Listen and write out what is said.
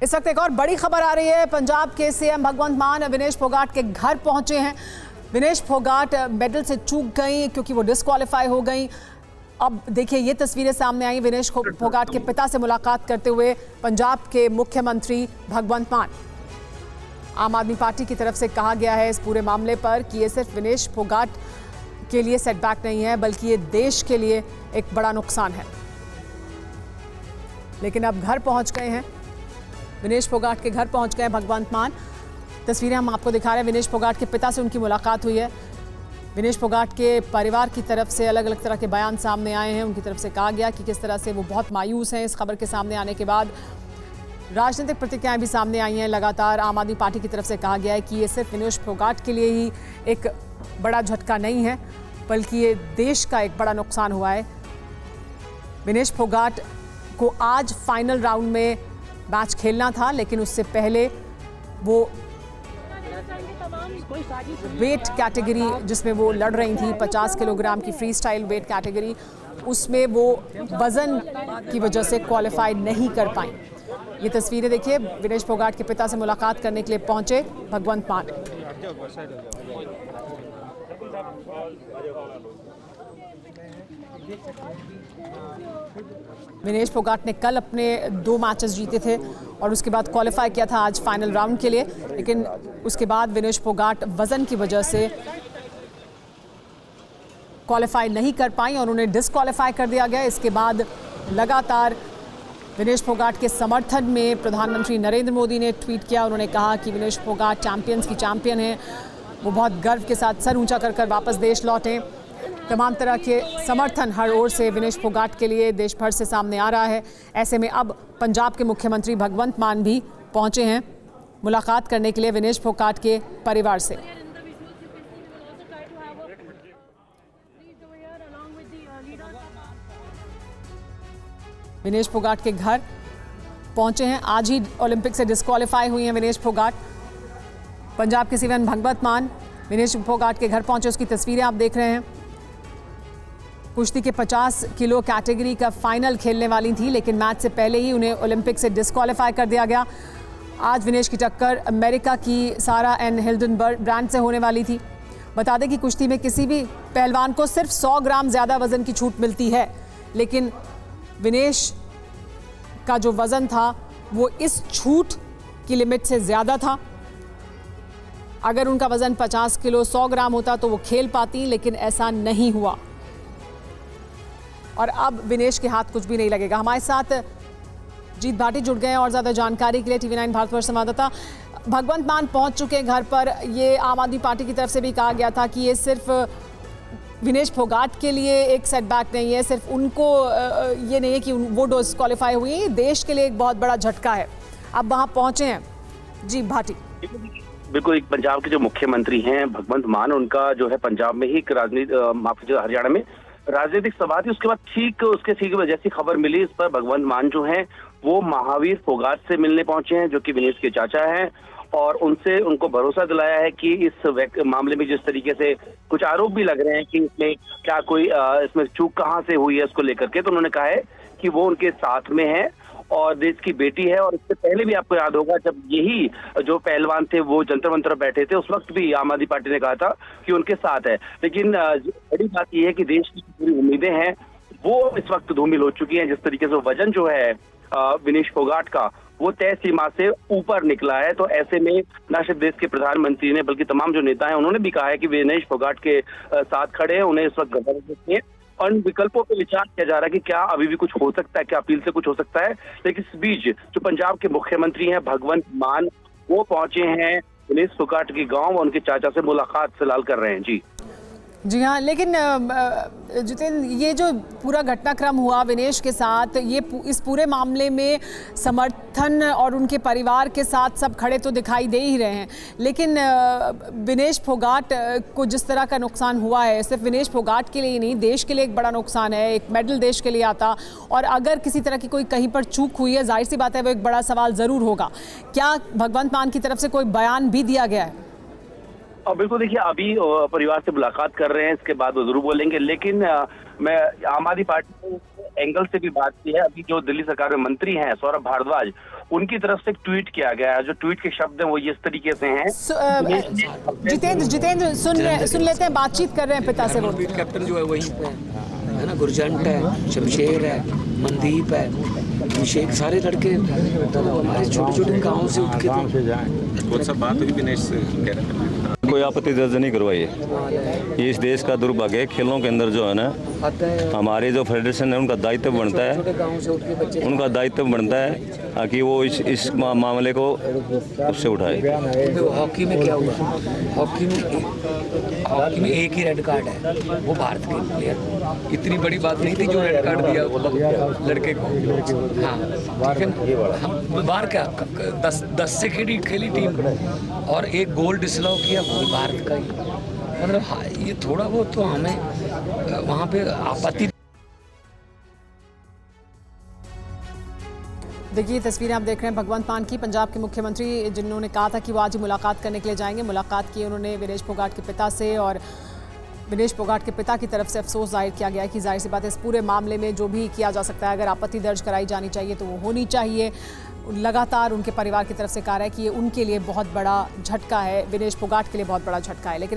इस वक्त एक और बड़ी खबर आ रही है। पंजाब के सीएम भगवंत मान विनेश फोगाट के घर पहुंचे हैं। विनेश फोगाट मेडल से चूक गई क्योंकि वो डिस्क्वालीफाई हो गई। अब देखिए ये तस्वीरें सामने आई विनेश फोगाट के पिता से मुलाकात करते हुए पंजाब के मुख्यमंत्री भगवंत मान। आम आदमी पार्टी की तरफ से कहा गया है इस पूरे मामले पर कि ये सिर्फ विनेश फोगाट के लिए सेटबैक नहीं है बल्कि ये देश के लिए एक बड़ा नुकसान है। लेकिन अब घर पहुंच गए हैं, विनेश फोगाट के घर पहुंच गए भगवंत मान। तस्वीरें हम आपको दिखा रहे हैं। विनेश फोगाट के पिता से उनकी मुलाकात हुई है। विनेश फोगाट के परिवार की तरफ से अलग अलग तरह के बयान सामने आए हैं। उनकी तरफ से कहा गया कि किस तरह से वो बहुत मायूस हैं इस खबर के सामने आने के बाद। राजनीतिक प्रतिक्रियाएं भी सामने आई हैं लगातार। आम आदमी पार्टी की तरफ से कहा गया है कि ये सिर्फ विनेश फोगाट के लिए ही एक बड़ा झटका नहीं है बल्कि ये देश का एक बड़ा नुकसान हुआ है। विनेश फोगाट को आज फाइनल राउंड में मैच खेलना था, लेकिन उससे पहले वो वेट कैटेगरी जिसमें वो लड़ रही थी 50 किलोग्राम की फ्री स्टाइल वेट कैटेगरी, उसमें वो वजन की वजह से क्वालिफाई नहीं कर पाई। ये तस्वीरें देखिए, विनेश फोगाट के पिता से मुलाकात करने के लिए पहुंचे भगवंत मान। विनेश फोगाट ने कल अपने 2 मैचेस जीते थे और उसके बाद क्वालिफाई किया था आज फाइनल राउंड के लिए, लेकिन उसके बाद विनेश फोगाट वजन की वजह से क्वालिफाई नहीं कर पाई और उन्हें डिस्क्वालीफाई कर दिया गया। इसके बाद लगातार विनेश फोगाट के समर्थन में प्रधानमंत्री नरेंद्र मोदी ने ट्वीट किया। उन्होंने कहा कि विनेश फोगाट चैंपियंस की चैंपियन हैं, वो बहुत गर्व के साथ सर ऊंचा कर कर वापस देश लौटें। तमाम तरह के समर्थन हर ओर से विनेश फोगाट के लिए देश भर से सामने आ रहा है। ऐसे में अब पंजाब के मुख्यमंत्री भगवंत मान भी पहुंचे हैं मुलाकात करने के लिए विनेश फोगाट के परिवार से। विनेश फोगाट के घर पहुंचे हैं। आज ही ओलंपिक से डिस्क्वालीफाई हुई हैं विनेश फोगाट। पंजाब के सीएम भगवंत मान विनेश फोगाट के घर पहुंचे, उसकी तस्वीरें आप देख रहे हैं। कुश्ती के 50 किलो कैटेगरी का फाइनल खेलने वाली थी, लेकिन मैच से पहले ही उन्हें ओलंपिक से डिस्क्वालीफाई कर दिया गया। आज विनेश की टक्कर अमेरिका की सारा एन हिल्डनबर्ग से होने वाली थी। बता दें कि कुश्ती में किसी भी पहलवान को सिर्फ 100 ग्राम ज़्यादा वजन की छूट मिलती है, लेकिन विनेश का जो वजन था वो इस छूट की लिमिट से ज़्यादा था। अगर उनका वजन 50 किलो 100 ग्राम होता तो वो खेल पाती, लेकिन ऐसा नहीं हुआ और अब विनेश के हाथ कुछ भी नहीं लगेगा। हमारे साथ जीत भाटी जुड़ गए हैं और ज़्यादा जानकारी के लिए। TV9 भारतवर्ष संवाददाता भगवंत मान पहुंच चुके हैं घर पर। ये आम आदमी पार्टी की तरफ से भी कहा गया था कि ये सिर्फ विनेश फोगाट के लिए एक सेटबैक नहीं है, सिर्फ उनको ये नहीं है कि वो डिस्क्वालीफाई हुई है, देश के लिए एक बहुत बड़ा झटका है। अब वहाँ पहुँचे हैं जी भाटी। बिल्कुल, एक पंजाब के जो मुख्यमंत्री हैं भगवंत मान, उनका जो है पंजाब में ही एक हरियाणा में राजनीतिक सभा थी। उसके बाद ठीक जैसी खबर मिली इस पर भगवंत मान जो हैं वो महावीर फोगाट से मिलने पहुंचे हैं, जो कि विनेश के चाचा हैं, और उनको भरोसा दिलाया है कि इस मामले में जिस तरीके से कुछ आरोप भी लग रहे हैं कि इसमें क्या कोई इसमें चूक कहां से हुई है उसको लेकर के, तो उन्होंने कहा है कि वो उनके साथ में है और देश की बेटी है। और इससे पहले भी आपको याद होगा जब यही जो पहलवान थे वो जंतर मंतर बैठे थे, उस वक्त भी आम आदमी पार्टी ने कहा था कि उनके साथ है। लेकिन बड़ी बात यह है कि देश की पूरी उम्मीदें हैं वो इस वक्त धूमिल हो चुकी हैं। जिस तरीके से वजन जो है विनेश फोगाट का वो तय सीमा से ऊपर निकला है, तो ऐसे में न सिर्फ देश के प्रधानमंत्री ने बल्कि तमाम जो नेता हैं उन्होंने भी कहा है कि विनेश फोगाट के साथ खड़े हैं, उन्हें इस वक्त जबरदस्ती है और इन विकल्पों पर विचार किया जा रहा है कि क्या अभी भी कुछ हो सकता है, क्या अपील से कुछ हो सकता है। लेकिन इस बीच जो पंजाब के मुख्यमंत्री हैं भगवंत मान वो पहुंचे हैं विनेश फोगाट के गांव और उनके चाचा से मुलाकात फिलहाल कर रहे हैं। जी हाँ, लेकिन जितेंद्र, ये जो पूरा घटनाक्रम हुआ विनेश के साथ, ये इस पूरे मामले में समर्थन और उनके परिवार के साथ सब खड़े तो दिखाई दे ही रहे हैं, लेकिन विनेश फोगाट को जिस तरह का नुकसान हुआ है, सिर्फ विनेश फोगाट के लिए ही नहीं, देश के लिए एक बड़ा नुकसान है। एक मेडल देश के लिए आता और अगर किसी तरह की कोई कहीं पर चूक हुई है, जाहिर सी बात है वो एक बड़ा सवाल ज़रूर होगा। क्या भगवंत मान की तरफ से कोई बयान भी दिया गया है? बिल्कुल, देखिए अभी परिवार से मुलाकात कर रहे हैं, इसके बाद वो जरूर बोलेंगे। लेकिन मैं आम आदमी पार्टी के एंगल से भी बात की है। अभी जो दिल्ली सरकार में मंत्री हैं सौरभ भारद्वाज, उनकी तरफ से एक ट्वीट किया गया है। जो ट्वीट के शब्द हैं वो इस तरीके से हैं। जितेंद्र सुन लेते हैं, बातचीत कर रहे हैं पिता से। वो कैप्टन जो है वहीं पे है ना, गुरजंट है, शमशेर है, मनदीप है, अभिषेक, सारे लड़के हमारे छोटे छोटे गाँव से उठ के बहुत सब बात हुई दिनेश से, कह रहे थे कोई आपत्ति दर्ज नहीं करवाई है। ये इस देश का दुर्भाग्य है। खेलों के अंदर जो है ना, हमारे जो फेडरेशन है उनका दायित्व बनता है, उनका दायित्व बनता है कि वो इस मामले को उससे उठाए। हॉकी में क्या हुआ, हॉकी में एक ही रेड कार्ड है, वो भारत के प्लेयर। इतनी बड़ी बात नहीं थी जो रेड कार्ड दिया लड़के को। हाँ, लेकिन बाहर क्या 10 से खेली टीम और एक गोल डिसअलाउ किया, वो भी भारत का ही। मतलब हाँ, ये थोड़ा बहुत तो हमें वहाँ पे आपत्ति। देखिए तस्वीरें आप देख रहे हैं भगवंत मान की, पंजाब के मुख्यमंत्री जिन्होंने कहा था कि वो आज ही मुलाकात करने के लिए जाएंगे। मुलाकात की उन्होंने विनेश फोगाट के पिता से, और विनेश फोगाट के पिता की तरफ से अफसोस जाहिर किया गया है कि जाहिर सी बात है इस पूरे मामले में जो भी किया जा सकता है, अगर आपत्ति दर्ज कराई जानी चाहिए तो वो होनी चाहिए। लगातार उनके परिवार की तरफ से कहा है कि ये उनके लिए बहुत बड़ा झटका है, विनेश फोगाट के लिए बहुत बड़ा झटका है। लेकिन